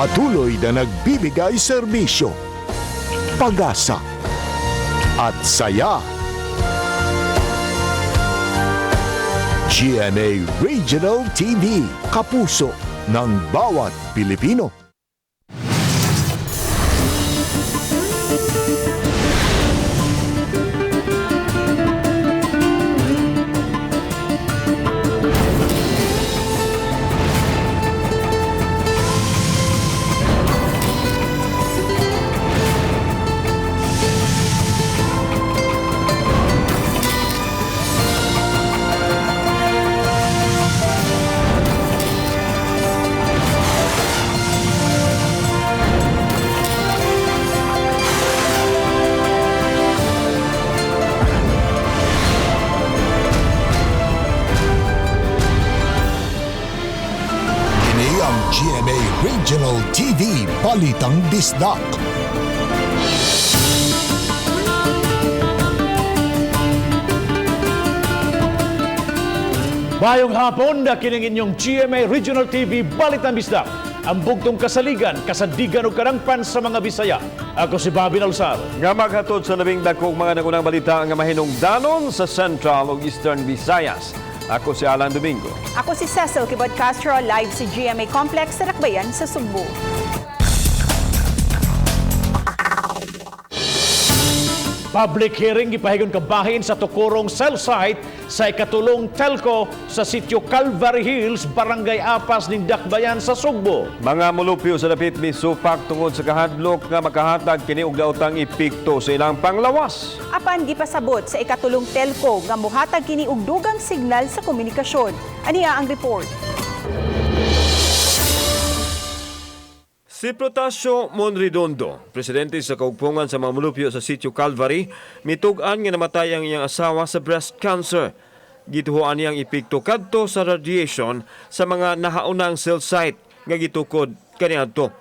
Patuloy na nagbibigay serbisyo, pag-asa at saya. GMA Regional TV, kapuso ng bawat Pilipino. GMA Regional TV, Balitang Bisdak. Mayong hapon na kining inyong GMA Regional TV, Balitang Bisdak. Ang bugtong kasaligan, kasadigan o karangpan sa mga Bisaya. Ako si Bobby Nalsar. Nga maghatod sa labing dakong mga nagunang balita nga mahinungdanon sa Central o Eastern Visayas. Ako si Alan Domingo. Ako si Cecil Kibod Castro, live si GMA Complex sa Dakbayan sa Sugbo. Public hearing gipahigon kabahin sa tukurong cell site sa ikatulong telco sa sitio Calvary Hills, Barangay Apas ning Dakbayan sa Sugbo. Mga mulupyo sa dapit misupak tungod sa kahadlok nga makahatag kini og daotang epekto sa ilang panglawas. Apan gipasabot sa ikatulong telco nga mohatag kini og dugang signal sa komunikasyon. Aniya ang report. Si Protasio Monredondo, presidente sa kaugpungan sa mga mulupyo sa sitio Calvary, mitug-an nga namatay ang iyang asawa sa breast cancer. Gituhuan niyang epekto kadto sa radiation sa mga nahaunang cell site nga gitukod kaniadto.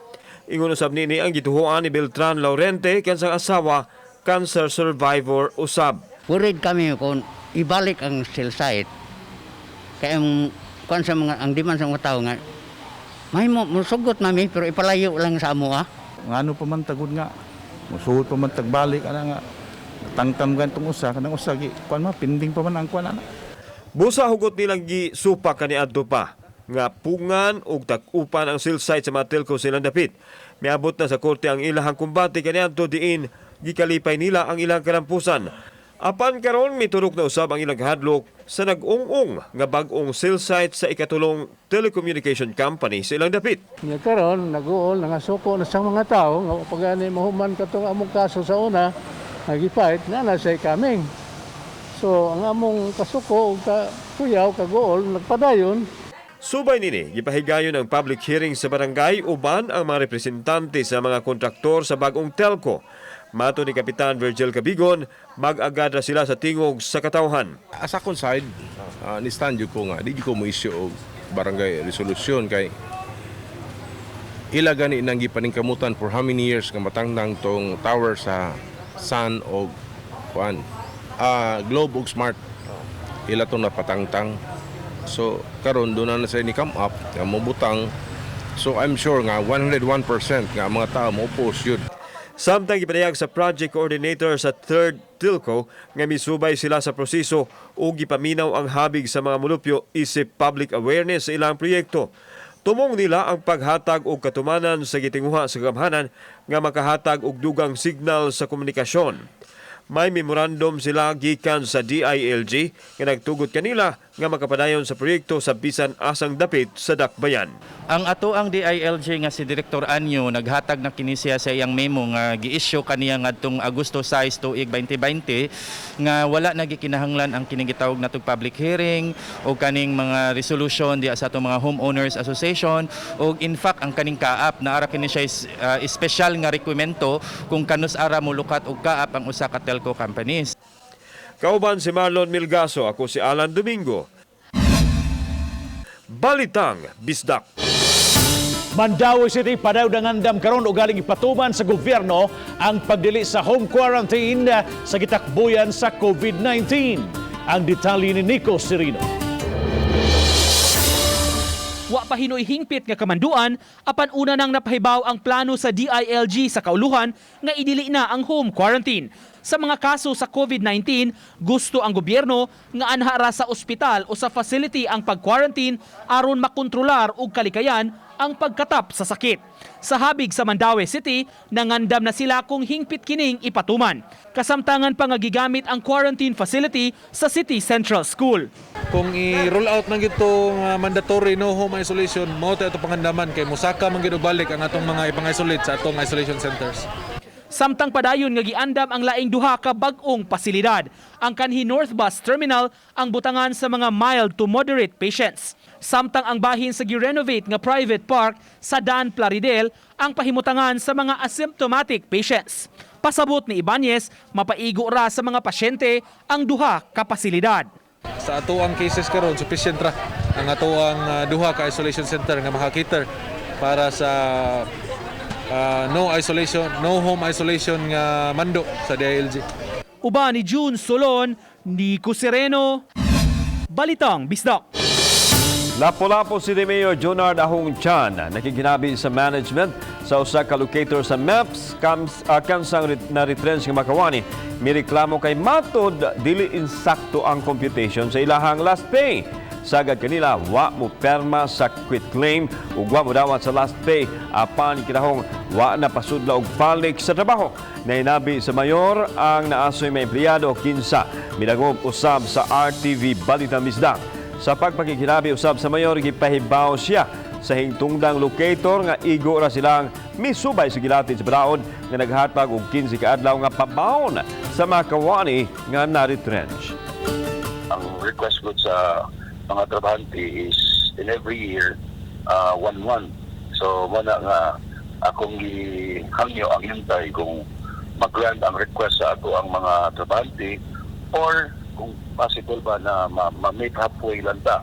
Ingon usab nini ang gituhuan ni Beltran Laurente kansang asawa, cancer survivor usab. Worried kami kung ibalik ang cell site. Kaya kung sa mga ang demand sa mga tao nga may musugot mami pero ipalayo lang sa amo Ngano pa man tagod nga. Musugot pa man tagbalik ana nga. Tangtam gantong usa kanang usa gi kuan pinding pa man ang kuan ana. Busa hugot nilang gisupa kaniadto pa nga pungan og takupan ang cell site sa mga telco silang dapit. Miabot na sa korte ang ilahang kumbate kaniadto diin gikalipay nila ang ilang kalampusan. Apan karon miturok na usab ang ilang hadlok sa nag-ung-ung nga bag-ong cell site sa ikatulong telecommunication company sa ilang dapit. Nga karon nag-uol nangasuko na sa mga tao nga pagani mahuman katong among kaso sa una nagifight na say coming. So ang among kasuko ug kuyaw kag-uol nagpadayon. Subay nini gipahigayon ang public hearing sa barangay uban ang mga representante sa mga kontraktor sa bag-ong telco. Mato ni Kapitan Virgil Cabigon, mag-agad na sila sa tingog sa katawhan. As akong side, ni-stand ko nga, di ko mo issue o barangay resolution kay ilaga ni nang gipaningkamutan for how many years nga matangdang tong tower sa Sun o Globe o Smart. Ila tong napatangtang. So, karon doon na sa ni come up, nga mabutang. So, I'm sure nga 101% nga mga tao mo oppose yun. Samtang ipanayag sa project coordinator sa 3rd Telco nga misubay sila sa proseso o gipaminaw ang habig sa mga mulupyo isip public awareness sa ilang proyekto. Tumong nila ang paghatag og katumanan sa gitinguha sa gamhanan nga makahatag og dugang signal sa komunikasyon. May memorandum sila gikan sa DILG nga nagtugot kanila nga makapadayon sa proyekto sa bisan asang dapit sa Dakbayan. Ang ato ang DILG nga si Director Anyo naghatag na kini siya sa iyang memo nga gi-issue kaniya ngadtong Agosto 6 tuig 2020 nga wala na gikinahanglan ang kining gitawag natong public hearing o kaning mga resolution diya sa atong mga homeowners association o in fact ang kaning kaap na ara kini siya special nga requiremento kung kanus ara mulukat og kaap ang usa ka telco companies. Kauban si Marlon Milgaso, ako si Alan Domingo. Balitang Bisdak. Mandawi City padaw dangandam karon og galing ipatuman sa gobyerno ang pagdili sa home quarantine sa gitakbuyan sa COVID-19. Ang detalye ni Nico Serino. Wa pa hinoy hingpit nga kamanduan apan una nang napahibaw ang plano sa DILG sa kauluhan nga idili na ang home quarantine. Sa mga kaso sa COVID-19, gusto ang gobyerno nga anhara sa ospital o sa facility ang pag-quarantine aron makontrolar og kalikayan ang pagkatap sa sakit. Sa habig sa Mandaue City, nangandam na sila kung hingpit kining ipatuman. Kasamtangan pa nga gigamit ang quarantine facility sa City Central School. Kung i-roll out ng itong mandatory no home isolation, mo ito pangandaman kay musaka man gid og balik ang atong mga ipang-isolate sa atong isolation centers. Samtang padayon nga giandam ang laing duha ka bag-ong pasilidad. Ang kanhi North Bus Terminal ang butangan sa mga mild to moderate patients. Samtang ang bahin sa gi-renovate nga private park sa Dan Plaridel ang pahimutangan sa mga asymptomatic patients. Pasabot ni Ibanez, mapaigo ra sa mga pasyente ang duha ka pasilidad. Sa ato ang cases karon sufficient ra ang ato ang duha ka isolation center nga makakiter para sa no home isolation nga mando sa DILG. Uba ni June Solon, Nico Sereno, Balitang Bisdak. Lapo-lapo si Mayor Jonard Ahong Chan nakikinabi sa management sa usa ka locator sa MEPS kansang na retrench nga Makawani. Mireklamo kay matod dili insakto ang computation sa ilahang last pay. Sagad kanila wa mo perma sa quit claim ug wa mo dawat sa last pay apan kinahong wa na pasudla og balik sa trabaho. Nainabi sa mayor ang naasoy may empleyado kinsa midagob usab sa RTV Balitang Bisdak. Sa pagpakikinabi usab sa mayor, gipahibaw siya sa hingtungdang locator nga igo ra silang misubay sa gilatin sa balaod nga naghatag og 15 ka adlaw nga pabaon sa Makawani nga na-retrench. Ang request ko sa mga trabahante is in every year, 1 month. So, muna nga akong gihangyo ang hintay kung mag-grant ang request sa ato ang mga trabahante or kung possible ba na ma-make halfway lang ta.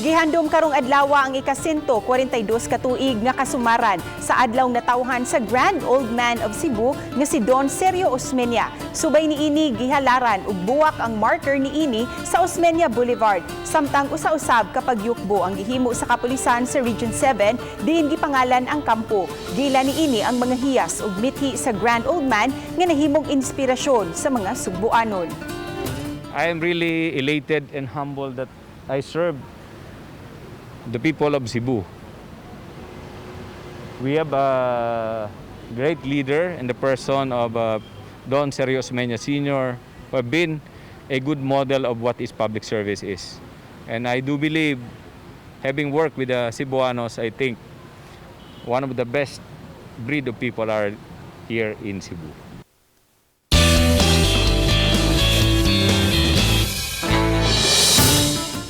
Gihandom karong adlaw ang ika-142 ka tuig nga kasumaran sa adlaw natawhan sa Grand Old Man of Cebu nga si Don Sergio Osmeña. Subay niini gihalaran ug buwak ang marker niini sa Osmeña Boulevard. Samtang usa-usab kapag yukbo ang gihimo sa kapulisan sa Region 7 diin gipangalan ang kampo. Gila niini ang mga hiyas ug mithi sa Grand Old Man nga nahimong inspirasyon sa mga Sugbuanon. I am really elated and humbled that I served the people of Cebu. We have a great leader in the person of Don Sergio Osmeña Sr., who have been a good model of what is public service is. And I do believe, having worked with the Cebuanos, I think one of the best breed of people are here in Cebu.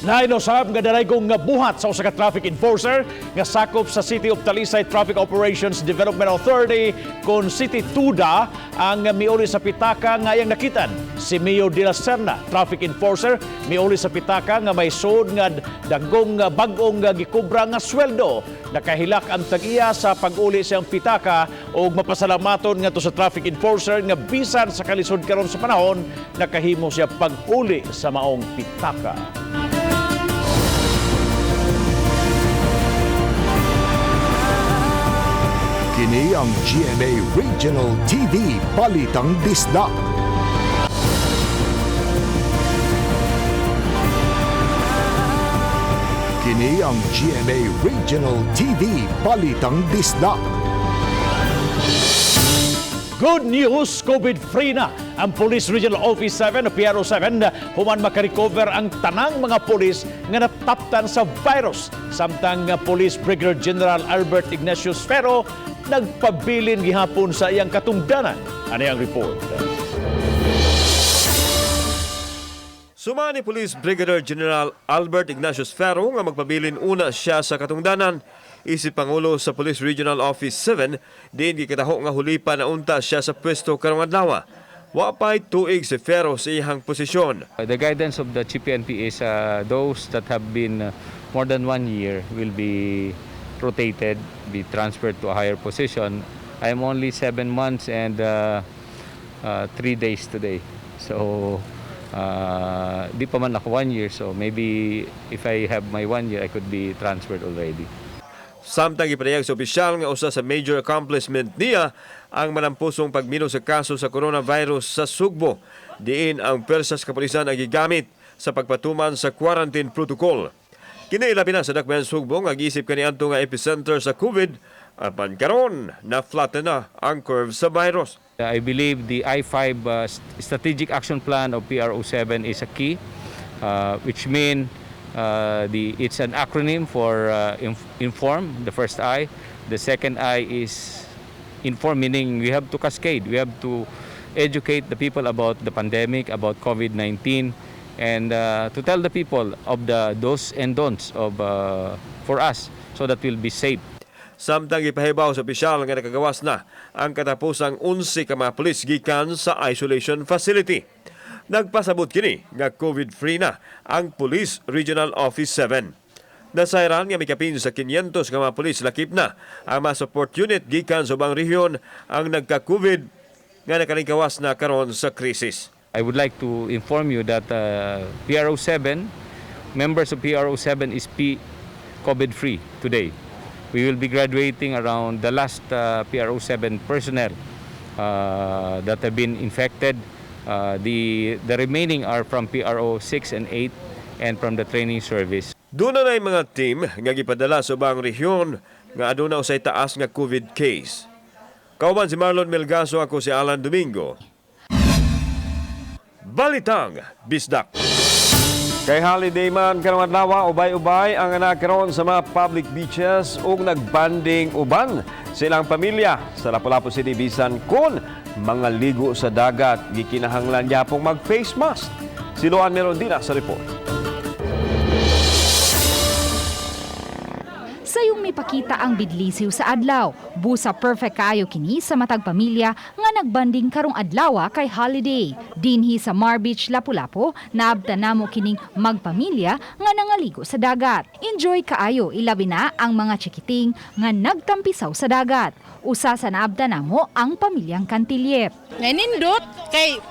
Nainusab nga daray kong buhat sa usa ka traffic enforcer nga sakop sa City of Talisay Traffic Operations Development Authority kon City Tuda ang miuli sa pitaka nga yang nakitan. Si Mio de la Serna, traffic enforcer, miuli sa pitaka nga may sud nga dagong bag-ong gikubra nga sweldo. Nakahilak ang tag-iya sa pag-uli siyang pitaka o mapasalamaton nga to sa traffic enforcer nga bisan sa kalisod karon sa panahon nakahimo siya pag-uli sa maong pitaka. Kini ang GMA Regional TV Balitang Bisdak. Kini ang GMA Regional TV Balitang Bisdak. Good news, COVID-free na ang Police Regional Office 7 o PRO7 human makarecover ang tanang mga polis nga nataptan sa virus. Samtang Police Brigadier General Albert Ignacio Sfero nagpabilin gihapon sa iyang katungdanan. Ano ang report? Sumani Police Brigadier General Albert Ignacio Sfero nga magpabilin una siya sa katungdanan. Isip Pangulo sa Police Regional Office 7, diin gikataho nga hulipa na unta siya sa pwesto karong adlaw. Wa pay tuig si Sfero sa iyang posisyon. The guidance of the Chief PNP is those that have been more than 1 year will be rotated, be transferred to a higher position. I am only 7 months and 3 days today. So Di pa man ako 1 year, so maybe if I have my 1 year, I could be transferred already. Samtang ipanayag sa opisyal nga usa sa major accomplishment niya ang malampusong pagmino sa kaso sa coronavirus sa Sugbo, diin ang persas kapulisan ang gigamit sa pagpatuman sa quarantine protocol. Kinailabi na sa Dakbayan Sugbo nga giisip kaniadto nga epicenter sa COVID, apan karon na flatten na ang curve sa virus. I believe the I-5 Strategic Action Plan of PRO7 is a key, which mean it's an acronym for inform, the first I. The second I is inform, meaning we have to cascade. We have to educate the people about the pandemic, about COVID-19, and to tell the people of the do's and don'ts of for us so that we'll be safe. Samtang ipahibaw sa opisyal nga nakagawas na ang katapusang 11 ka mga pulis gikan sa isolation facility. Nagpasabot kini nga COVID-free na ang Police Regional Office 7. Nasayran nga mikapin sa 500 ka mga pulis lakip na ang mga support unit gikan sa ubang rehiyon ang nagka-COVID nga nakalingkawas na karon sa krisis. I would like to inform you that PRO7, members of PRO7 is COVID-free today. We will be graduating around the last PRO7 personnel that have been infected. The remaining are from PRO6 and 8 and from the training service. Doon na mga team nga gipadala sa ubang rehiyon nga aduna usay taas nga COVID case. Kauban si Marlon Melgaso, ako si Alan Domingo. Balitang Bisdak. Kay holiday man karong adlaw, ubay-ubay ang anak karon sa mga public beaches ug nagbanding uban sa ilang pamilya sa Lapu-Lapu City bisan kun mga ligo sa dagat gikinahanglan gyapon mag-face mask. Si Luan Merondina sa report. Sayong mipakita ang bidlisiw sa adlaw. Busa perfect kayo kini sa matag pamilya nga nagbanding karong adlaw kay holiday. Dinhi sa Mar Beach, Lapu-Lapu, naabtan namo kining magpamilya nga nangaligo sa dagat. Enjoy kaayo, ilabi na ang mga chikiting nga nagtampisaw sa dagat. Usa sa naabtan namo ang pamilyang Cantilliep. Nindot kay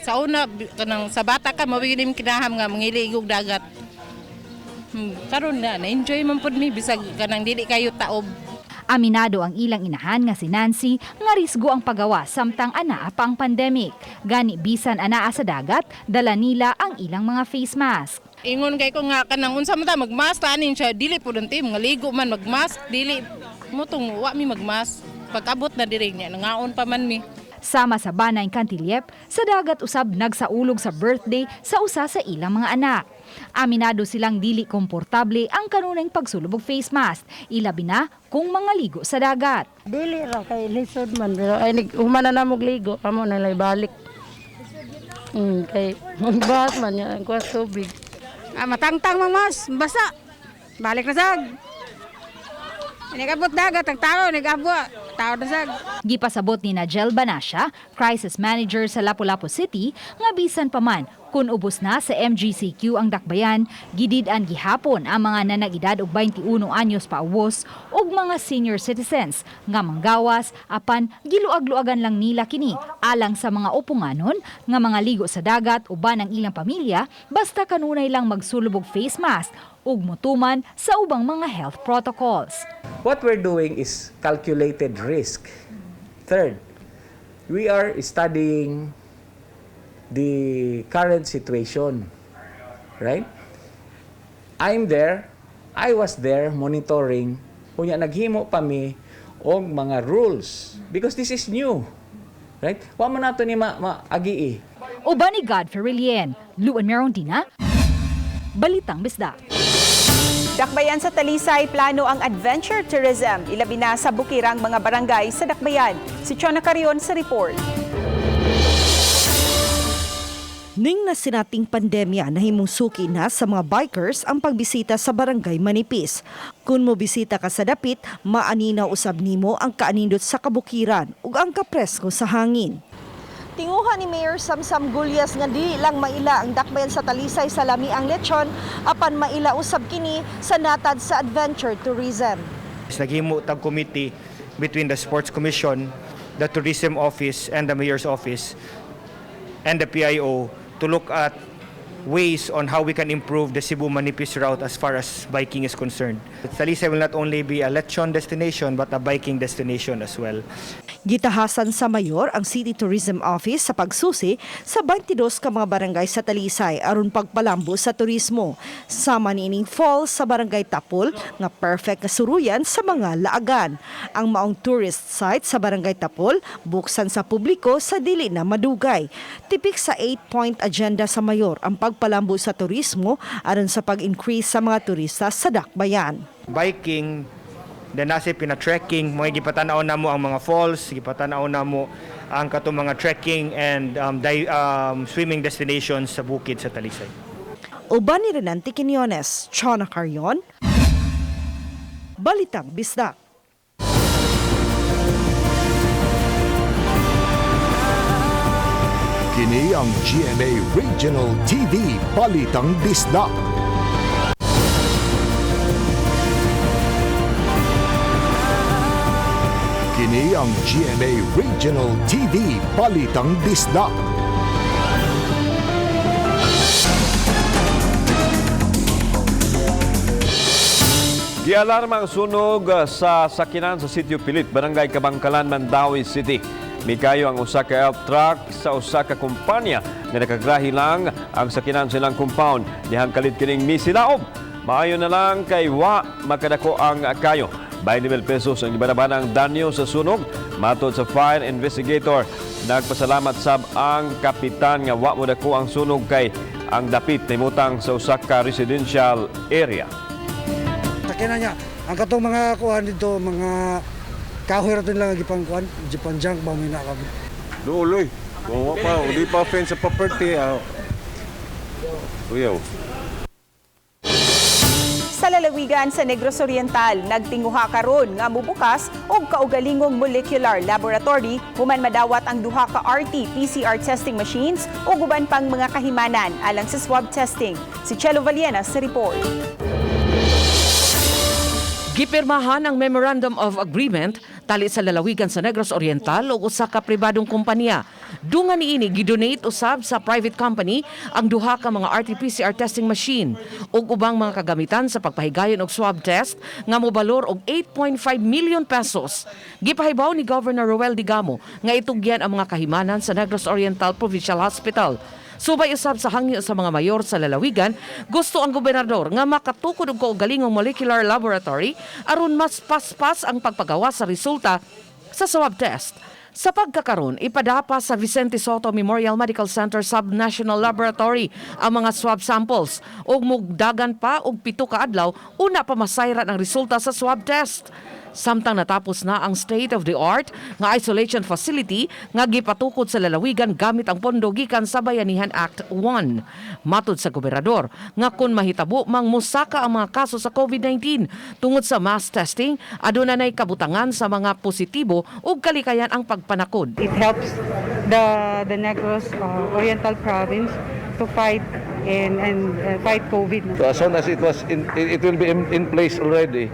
sa una kanang sa bata ka mabiginim kinaham nga mangiligog dagat. Karon na-enjoy man pod mi bisag kanang dili kayo taob. Aminado ang ilang inahan nga si Nancy nga risgo ang pagawa samtang anaa pa ang pandemic. Gani bisan anaa sa dagat, dala nila ang ilang mga face mask. Ingon kay ko nga kanang unsa man ta magmask tanin siya dili pud unti mga ligo man magmask dili mo tong wa mi magmask. Pagabot na diri niya nangaon pa man mi. Sama sa Banay Cantilliep, sa dagat usab nagsaulog sa birthday sa usa sa ilang mga anak. Aminado silang dili komportable ang kanunay pagsulubog face mask, ilabi na kung mga ligo sa dagat. Dili ra kay lisod man pero ay humana na mog ligo amo na lay balik. Kay magbas man ya ang kuwas tubig. Matangtang mamas, basa. Balik na sag. Nagabot dagat ang tao, nagabot. Tao na sag. Gipasabot ni Najel Banasya, crisis manager sa Lapu-Lapu City, nga bisan pa man kun ubos na sa MGCQ ang dakbayan, gidid-an gihapon ang mga nanag-edad og 21 anyos pauwos ug mga senior citizens nga manggawas apan giluag-luagan lang nila kini alang sa mga upunganon nga mga ligo sa dagat uban ang ilang pamilya basta kanunay lang magsulubog face mask ug motuman sa ubang mga health protocols. What we're doing is calculated risk. Third, we are studying the current situation, right? I was there monitoring, kunya naghimo pa mi og mga rules because this is new, right? Wa man nato ni maagi. Uban ni Godfrey Rilien, Luan Merondina, Balitang Bisdak. Dakbayan sa Talisay, plano ang adventure tourism. Ilabi na sa bukirang mga barangay sa Dakbayan. Si Chona Carion sa report. Ning na sinating pandemya, nahimong suki na sa mga bikers ang pagbisita sa barangay Manipis. Kung mo bisita ka sa dapit, maaninaw usab nimo ang kaanindot sa kabukiran ug ang kapresko sa hangin. Tinguha ni Mayor Samsam Gulyas nga di lang maila ang dakbayan sa Talisay sa lami ang lechon apan maila usab kini sa natad sa adventure tourism. Naghimo tag committee between the Sports Commission, the Tourism Office and the Mayor's Office and the PIO to look at ways on how we can improve the Cebu-Manipis route as far as biking is concerned. Talisay will not only be a lechon destination but a biking destination as well. Gitahasan sa mayor ang City Tourism Office sa pagsusi sa 22 ka mga barangay sa Talisay aron pagpalambo sa turismo. Sama niining falls sa barangay Tapul nga perfect na suruyan sa mga laagan. Ang maong tourist site sa barangay Tapul buksan sa publiko sa dili na madugay. Tipik sa 8-point agenda sa mayor ang pagpalambo sa turismo aron sa pag-increase sa mga turista sa Dakbayan. Biking, then nasa pina-trekking, mga gipatanaw na mo ang mga falls, gipatanaw na mo ang katong mga trekking and swimming destinations sa bukid sa Talisay. Uban ni Renante Quiñones, Chona Carrion, Balitang Bisdak. Kini ang GMA Regional TV Balitang Bisdak. Kini ang GMA Regional TV Balitang Bisdak. Gialarma ang sunog sa sakinan sa Sitio Pilit, Barangay Kabangkalan, Mandawi City. Mikayo ang usa ka elf truck sa usa ka kumpanya nga nakagrahi lang ang sakinan silang compound. Dihang kalit kining misilaob. Maayo na lang kay wa makadako ang kayo. 20,000 pesos ang ibanabanang danyo sa sunog. Matod sa fire investigator, nagpasalamat sab ang kapitan nga wa mo dako ang sunog kay ang dapit nimutang sa usa ka residential area. Sakyanan niya, ang katong mga kuhan dito, mga kahoy rato lang gipangkuan, gipanjang ba may nakabit. Duloy. Kung pa, hindi pa fence sa property. Uyaw. Sa lalawigan sa Negros Oriental, nagtinguha karon nga mubukas og kaugalingong molecular laboratory human madawat ang duha ka RT-PCR testing machines ug uban pang mga kahimanan alang sa swab testing. Si Chelo Valiena sa report. Gipirmahan ang Memorandum of Agreement tali sa lalawigan sa Negros Oriental o usa ka pribadong kompanya. Dungan niini gidonate usab sa private company ang duha ka mga RT-PCR testing machine ug ubang mga kagamitan sa pagpahigayon og swab test nga mobalor og 8.5 million pesos. Gipahibaw ni Governor Roel Digamo nga itugyan ang mga kahimanan sa Negros Oriental Provincial Hospital. Subay usab sa hangyo sa mga mayor sa lalawigan, gusto ang gobernador nga makatukod og kaugalingong molecular laboratory aron mas paspas ang pagpagawa sa resulta sa swab test. Sa pagkakaroon, ipadapa sa Vicente Soto Memorial Medical Center Sub-National Laboratory ang mga swab samples ug mugdagan pa og 7 ka adlaw una pa masayran ang resulta sa swab test. Samtang natapos na ang state-of-the-art nga isolation facility nga gipatukod sa lalawigan gamit ang pondo gikan sa Bayanihan Act 1. Matod sa gobernador nga kun mahitabo mang musaka ang mga kaso sa COVID-19 tungod sa mass testing, aduna nay kabutangan sa mga positibo ug kalikayan ang pagpanakod. It helps the Negros Oriental Province to fight and fight COVID. So as soon as it will be in place already,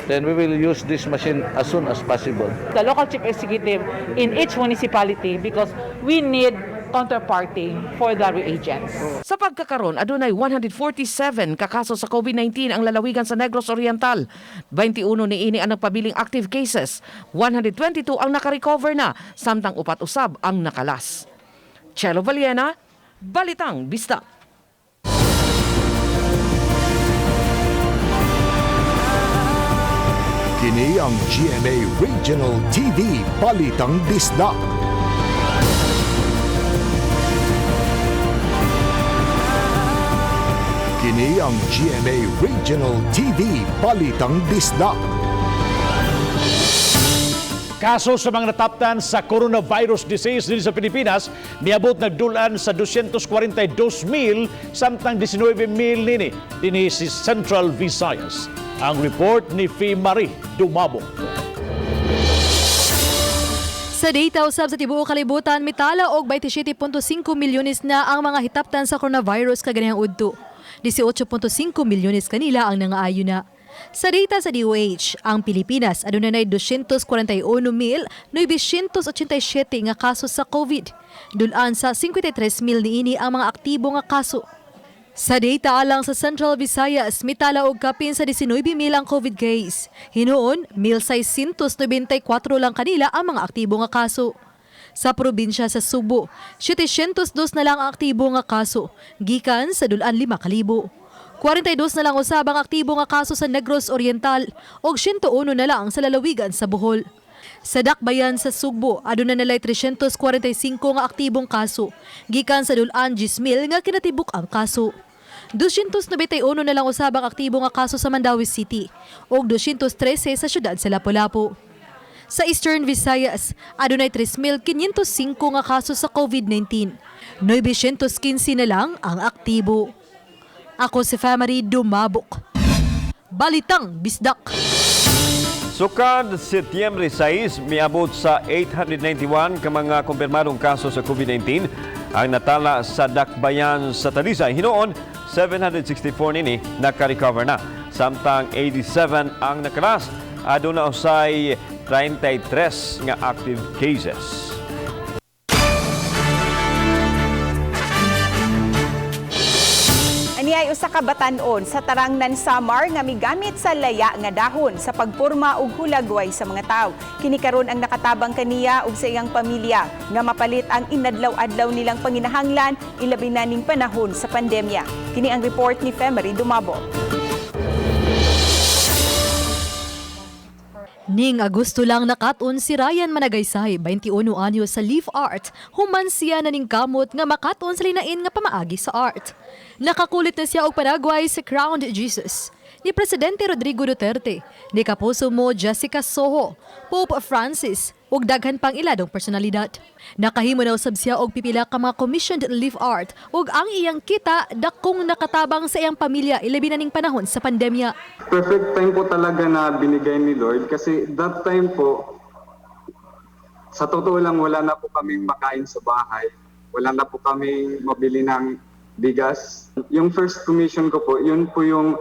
then we will use this machine as soon as possible. The local chief executive in each municipality because we need counterparty for the reagents. Sa pagkakaroon, adunay 147 kakaso sa COVID-19 ang lalawigan sa Negros Oriental. 21 niini ang nagpabiling active cases. 122 ang nakarecover na, samtang upat usab ang nakalas. Chelo Valiena, Balitang Bisdak. Kini ang GMA Regional TV Balitang Bisdak. Kini ang GMA Regional TV Balitang Bisdak. Kaso sa mga nataptan sa coronavirus disease dito sa Pilipinas, niabot nagdulan sa 242,000 samtang 19,000 nini si Central Visayas. Ang report ni Fee Marie Dumabo. Sa data usab sa tibuok kalibutan, mitala og 27.5 milyones na ang mga hitaptan sa coronavirus kaganihang udto. 18.5 milyones kanila ang nangaayo na. Sa data sa DOH, ang Pilipinas adunay 241,987 nga kaso sa COVID. Dulan sa 53,000 niini ang mga aktibo nga kaso. Sa data alang sa Central Visayas, mitala og kapin sa 19,000 ang COVID case. Hinuon, 1,694 lang kanila ang mga aktibo nga kaso. Sa probinsya sa Subo, 702 na lang ang aktibo nga kaso, gikan sa dulan 5,000. 42 na lang usab ang aktibo nga kaso sa Negros Oriental ug 101 na lang sa lalawigan sa Bohol. Sa Dakbayan sa Sugbo, aduna nalay 345 nga aktibong kaso, gikan sa dulan 10,000 nga kinatibuk ang kaso. 291 na lang usab ang aktibo nga kaso sa Mandawi City ug 213 sa syudad sa Lapu-Lapu. Sa Eastern Visayas, adunay 3,505 nga kaso sa COVID-19. 915 na lang ang aktibo. Ako si Family Dumabok. Balitang Bisdak. Sukad Setyembre 6, miabot sa 891 ka mga kumpirmadong kaso sa COVID-19 ang natala sa Dakbayan sa Talisay. Hinoon, 764 nini naka-recover na. Samtang 87 ang nakalas. Aduna usay 33 nga active cases. Aniyay usa ka batan-on sa Tarangnan Samar nga migamit sa laya nga dahon sa pagporma og hulagway sa mga tawo. Kini karon ang nakatabang kaniya ug sa iyang pamilya nga mapalit ang inadlaw-adlaw nilang panginahanglan ilabi na ning panahon sa pandemya. Kini ang report ni Femery Dumabo. Ning Agosto lang nakaton si Ryan Managaysay, 21 anyo sa Leaf Art. Human siya na ning kamot nga makaton sa linain nga pamaagi sa art. Nakakulit na siya og panagway sa Crowned Jesus ni Presidente Rodrigo Duterte, ni Kapuso mo Jessica Soho, Pope Francis ug daghan pang iladong personalidad. Nakahimo na usab siya og pipila ka mga commissioned leaf art ug ang iyang kita dakong nakatabang sa iyang pamilya ilabi na ning panahon sa pandemya. Perfect time po talaga na binigay ni Lord kasi that time po sa totoo lang wala na po kaming makain sa bahay. Wala na po kaming mabili ng bigas. Yung first commission ko po, yun po yung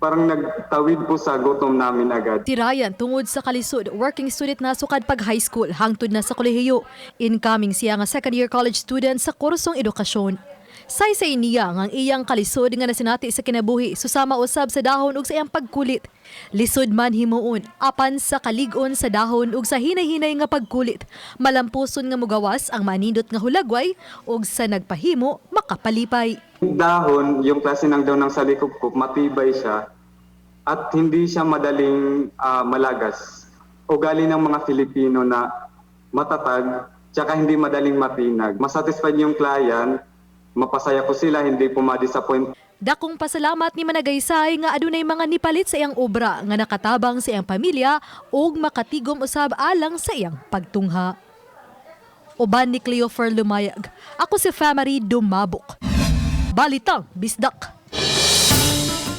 parang nagtawid po sa gutom namin agad. Si Ryan tungod sa kalisod, working student na sukad pag high school, hangtod na sa kolehiyo. Incoming siya nga second year college student sa kursong edukasyon. Say niya ang iyang kalisod nga nasinati sa kinabuhi, susama usab sa dahon ug sa iyang pagkulit. Lisod man himuon, apan sa kalig-on sa dahon ug sa hinay-hinay nga pagkulit. Malampuson nga mugawas ang manindot nga hulagway ug sa nagpahimo makapalipay. Dahon, yung klase ng dahon ng salikupkup, matibay siya at hindi siya madaling malagas. Ugali ng mga Filipino na matatag tsaka hindi madaling matinag. Masatisfied yung client, mapasaya ko sila, hindi po ma-disappoint. Dakong pasalamat ni Managaysay nga adunay mga nipalit sa iyang obra nga nakatabang sa iyang pamilya ug makatigom usab alang sa iyang pagtungha. Uban ni Cleofer Lumayag, ako si Family Dumabok. Balitang Bisdak.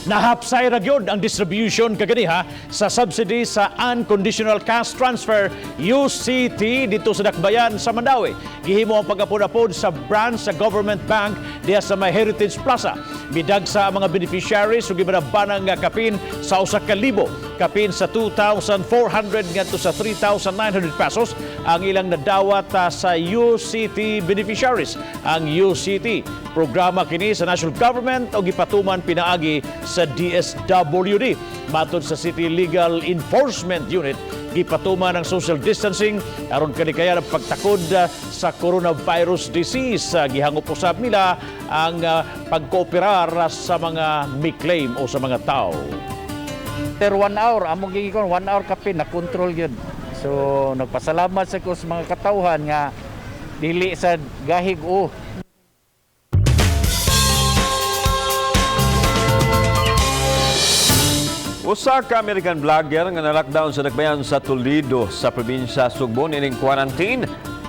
Nahapsay ra gyud ang distribution kaganiha sa subsidy sa Unconditional Cash Transfer UCT dito sa Dakbayan sa Mandawi. Gihimo ang pag-apod-apod sa branch sa Government Bank diha sa may Heritage Plaza. Bidag sa mga beneficiaries ug gibanabanang nga kapin sa 1,000 kapin sa 2,400 ngadto sa 3,900 pesos ang ilang nadawat sa UCT beneficiaries. Ang UCT programa kini sa national government o gipatuman pinaagi sa DSWD. Matod sa City Legal Enforcement Unit, gipatuman ang social distancing aron kanikaya ng pagtakod sa coronavirus disease. Gihangop usab nila ang pagkooperar sa mga may claim o sa mga tao. After 1 hour, among gigikon 1 hour kapin na control yun. So nagpasalamat sa kus mga katawhan nga dili sa gahig o. Usa ka American vlogger nga na-lockdown sa Dakbayan sa Toledo sa probinsya Sugbo nining quarantine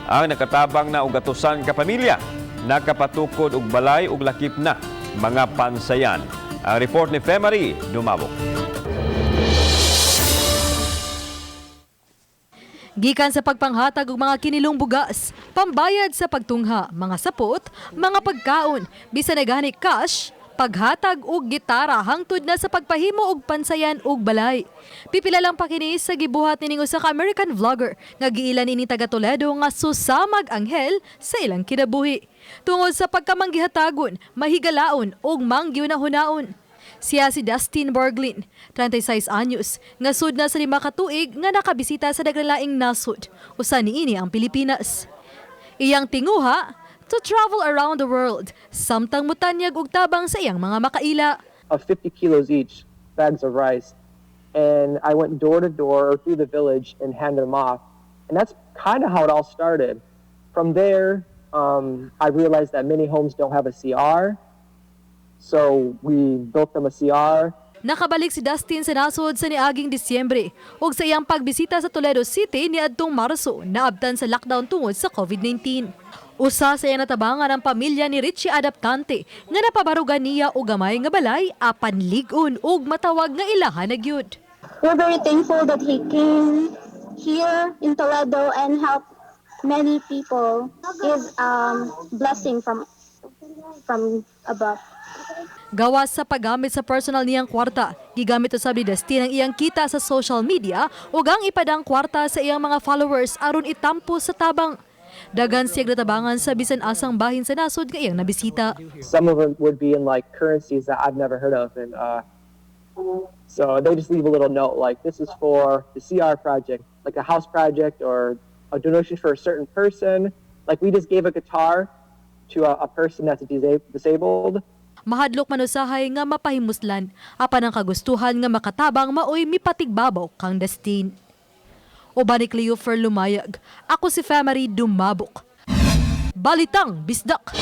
ang nakatabang na og atusan ka pamilya. Nakapatukod og balay ug lakip na mga pansayan. Ang report ni Femery Dumabok. Gikan sa pagpanghatag og mga kinilong bugas, pambayad sa pagtungha, mga sapot, mga pagkaon, bisan na gani cash, paghatag og gitara hangtod na sa pagpahimo og pansayan og balay. Pipila lang pa kini sa gibuhat nining usa ka American vlogger nga giilan ini taga Toledo nga susamag anghel sa ilang kinabuhi. Tungod sa pagkamanggihatagon, mahigalaon og manggyunahunaon. Siya si Dustin Borglin, 36 anyos, nga sud na sa 5 ka tuig nga nakabisita sa daghang nasud, usa niini ang Pilipinas. Iyang tinguha to travel around the world, samtang mutanyag og tabang sa iyang mga makaila. Of 50 kilos each, bags of rice. And I went door to door through the village and handed them off. And that's kind of how it all started. From there, I realized that many homes don't have a CR. So we built them a CR. Nakabalik si Dustin sa nasod sa niaging Disyembre ug sa iyang pagbisita sa Toledo City niadtong Marso naabtan sa lockdown tungod sa COVID-19. Usa sa iyang natabangan ang pamilya ni Richie Adaptante nga napabarugan niya og gamay nga balay apan lig-on ug matawag nga ilaha na gyud. We're very thankful that he came here in Toledo and helped many people. Is blessing from above. Gawas sa paggamit sa personal niyang kwarta, gigamit usab ni Dustin ang iyang kita sa social media ug ang ipadang kwarta sa iyang mga followers aron itampo sa tabang. Dagan siyang natabangan sa bisan asang bahin sa nasod nga iyang nabisita. Some of them would be in like currencies that I've never heard of, and so they just leave a little note like, this is for the CR project, like a house project or a donation for a certain person. Like we just gave a guitar to a person that's disabled. Mahadlok man usahay nga mapahimuslan apan ang kagustuhan nga makatabang maoy mipatigbabaw kang Dustin. Uban ni Cleofer Lumayag, ako si Famary Dumabok. Balitang Bisdak.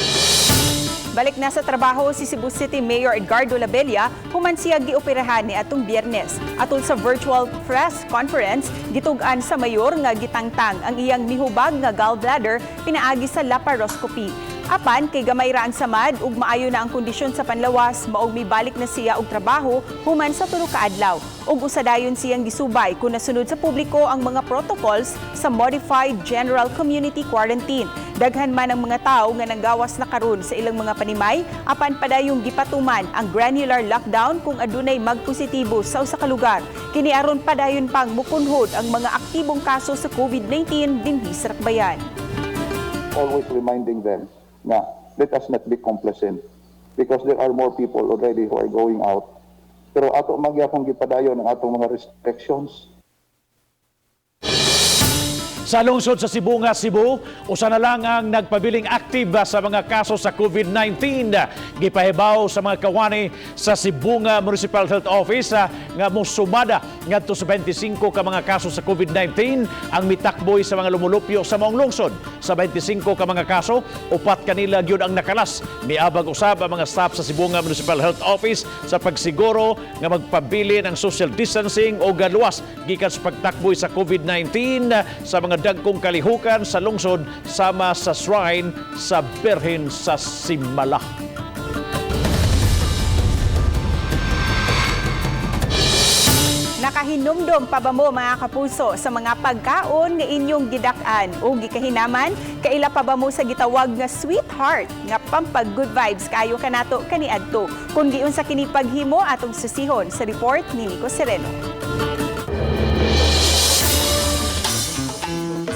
Balik na sa trabaho si Cebu City Mayor Edgardo Labella human siya gioperahan ni atong Biyernes. Atol sa virtual press conference, gitug-an sa mayor nga gitangtang ang iyang mihubag nga gallbladder pinaagi sa laparoscopy. Apan kay gamay ra ang samad ug maayo na ang kondisyon sa panlawas, maog mibalik na siya og trabaho human sa tulo ka adlaw. Ug usadayon siyang gisubay kung nasunod sa publiko ang mga protocols sa Modified General Community Quarantine. Daghan man ang mga tawo nga nanggawas na karon sa ilang mga panimay, apan padayong gipatuman ang granular lockdown kung adunay magpositibo sa usa ka lugar. Kini aron padayon pang mukunhod ang mga aktibong kaso sa COVID-19 dinhi sa Rakbayan. Always reminding them na let us not be complacent because there are more people already who are going out. Pero ato magyapong gipadayon ang atong mga restrictions. Sa lungsod sa Cebu nga Cebu, usa na lang ang nagpabiling active sa mga kaso sa COVID-19. Gipahibaw sa mga kawani sa Cebu nga Municipal Health Office nga mosumada ngadto sa 25 ka mga kaso sa COVID-19 ang mitakboy sa mga lumulupyo sa maong lungsod. Sa 25 ka mga kaso, 4 kanila gyud ang nakalas. Miabag usab ang mga staff sa Cebu nga Municipal Health Office sa pagsiguro nga magpabili ng social distancing o galuwas gikan sa pagtakboy sa COVID-19 sa mga dagkong kalihukan sa lungsod sama sa shrine sa Birhen sa Simala. Nakahinumdom pa ba mo mga kapuso sa mga pagkaon nga inyong gidak-an o gikahinaman? Kaila pa ba mo sa gitawag nga sweetheart nga pampag good vibes kayo kanato kaniadto? Kung giun sa kini paghimo atong susihon sa report ni Nico Sereno.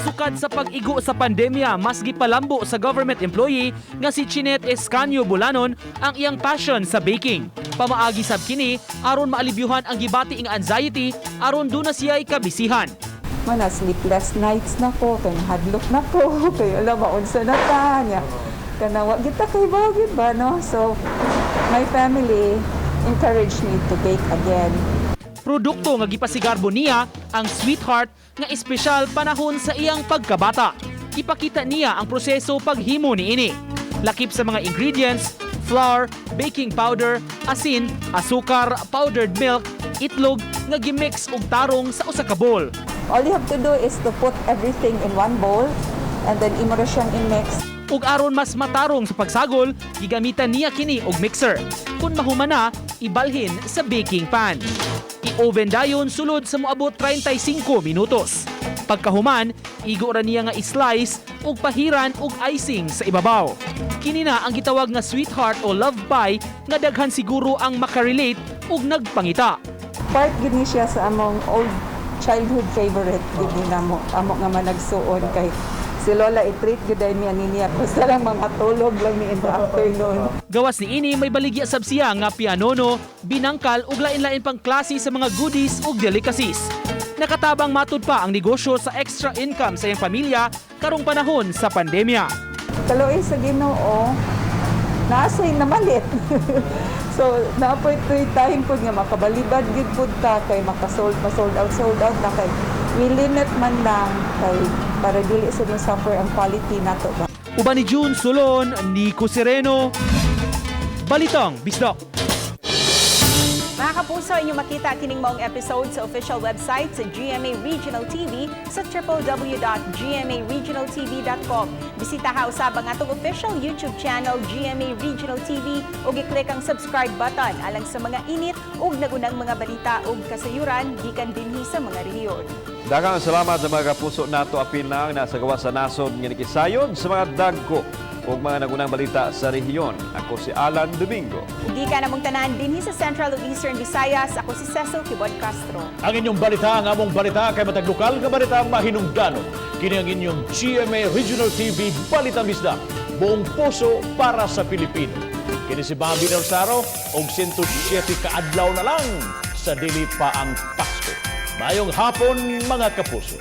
Sukad sa pag-igo sa pandemya, mas gipalambo sa government employee nga si Chinet Escanio Bulanon ang iyang passion sa baking. Pamaagi sab kini aron maalibyuhan ang gibati nga anxiety aron do na siya ikabisihan. Mana sleepless nights na ko, kay hadlok na ko, kay alam maunsa na ta niya. Kanawa kita kay bagid ba no? So my family encouraged me to bake again. Produkto nga gipasigarbo niya ang sweetheart nga espesyal panahon sa iyang pagkabata. Ipakita niya ang proseso paghimo niini. Lakip sa mga ingredients, flour, baking powder, asin, asukar, powdered milk, itlog nga gimix og tarong sa usa ka bowl. All you have to do is to put everything in one bowl and then imo ra siyang i-mix. Ug aron mas matarong sa pagsagol, gigamitan niya kini og mixer. Kung mahumana, ibalhin sa baking pan. I-oven dayon sulod sa moabot 35 minutos. Pagkahuman, igo ra niya nga i-slice ug pahiran og icing sa ibabaw. Kini na ang gitawag nga sweetheart o love pie nga daghan siguro ang makarelate ug nagpangita. Part gini siya sa among old childhood favorite gini namo amo nga managsuon kay si Lola i-treat gud mi ani niya basta lang mga tulog lang ni in the afternoon. Gawas ni ini may baligya sab siya nga pianono, binangkal ug lain-lain pang klase sa mga goodies ug delicacies. Nakatabang matud pa ang negosyo sa extra income sa iyang pamilya karong panahon sa pandemya. Kaloy sa Ginoo, naasay na malit. So, naapoy time po nga makabalibad gid pud ta kay makasold out na kay we limit man lang kay para dili sa suffer ang quality nato ba. Uban ni June Sulon, Nico Sereno, Balitang Bisdak. Mga kapuso, inyong makita kining maong episode sa official website sa GMA Regional TV sa www.gmaregionaltv.com. Bisita ha usab ang atong official YouTube channel GMA Regional TV ug i-click ang subscribe button alang sa mga init ug nagunang mga balita ug kasayuran gikan dinhi sa mga rehiyon. Daghang salamat sa mga kapuso nato apil na nasa gawas sa nasod nga nakisayon sa mga dagko ug mga nagunang balita sa rehiyon. Ako si Alan Domingo. Ug ka namong tanan dinhi sa Central ug Eastern Visayas. Ako si Cecil Kibon Castro. Ang inyong balita, ang among balita kay matag lokal nga balita mahinungdanon. Kini ang inyong GMA Regional TV Balitang Bisdak. Buong puso para sa Pilipino. Kini si Bobby Narsaro og 107 ka adlaw na lang sa dili pa ang Pasko. Mayong hapon mga kapuso.